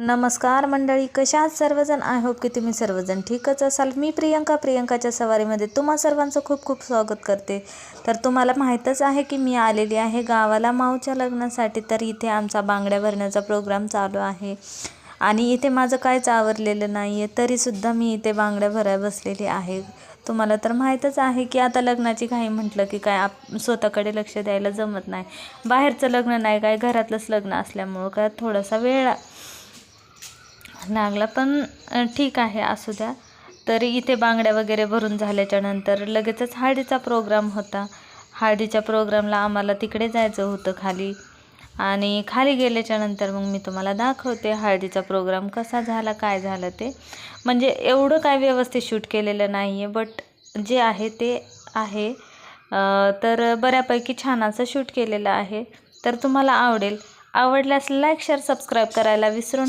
नमस्कार मंडळी, कशा आहात सर्वजण? आय होप की तुम्ही सर्वजण ठीकच असाल. मी प्रियंकाच्या सवारीमध्ये तुम्हा सर्वांचं खूप खूप स्वागत करते. तर तुम्हाला माहीतच आहे की मी आलेली आहे गावाला माऊच्या लग्नासाठी. तर इथे आमचा बांगड्या भरण्याचा प्रोग्राम चालू आहे आणि इथे माझं काहीच आवरलेलं नाही आहे, तरीसुद्धा मी इथे बांगड्या भरायला बसलेली आहे. तुम्हाला तर माहीतच आहे की आता लग्नाची घाई म्हटलं की काय स्वतःकडे लक्ष द्यायला जमत नाही. बाहेरचं लग्न नाही, काय घरातलंच लग्न असल्यामुळं काय थोडासा वेळ लागला, पण ठीक आहे, असू द्या. तरी इथे बांगड्या वगैरे भरून झाल्याच्या नंतर लगेचच हळदीचा प्रोग्राम होता. हळदीच्या प्रोग्रामला आम्हाला तिकडे जायचं होतं खाली, आणि खाली गेल्याच्या नंतर मग मी तुम्हाला दाखवते हळदीचा प्रोग्राम कसा झाला, काय झालं ते. म्हणजे एवढं काय व्यवस्थित शूट केलेलं नाही आहे, बट जे आहे ते आहे. तर बऱ्यापैकी छान असं शूट केलेलं आहे. तर तुम्हाला आवडल्यास लाईक शेअर सबस्क्राईब करायला विसरू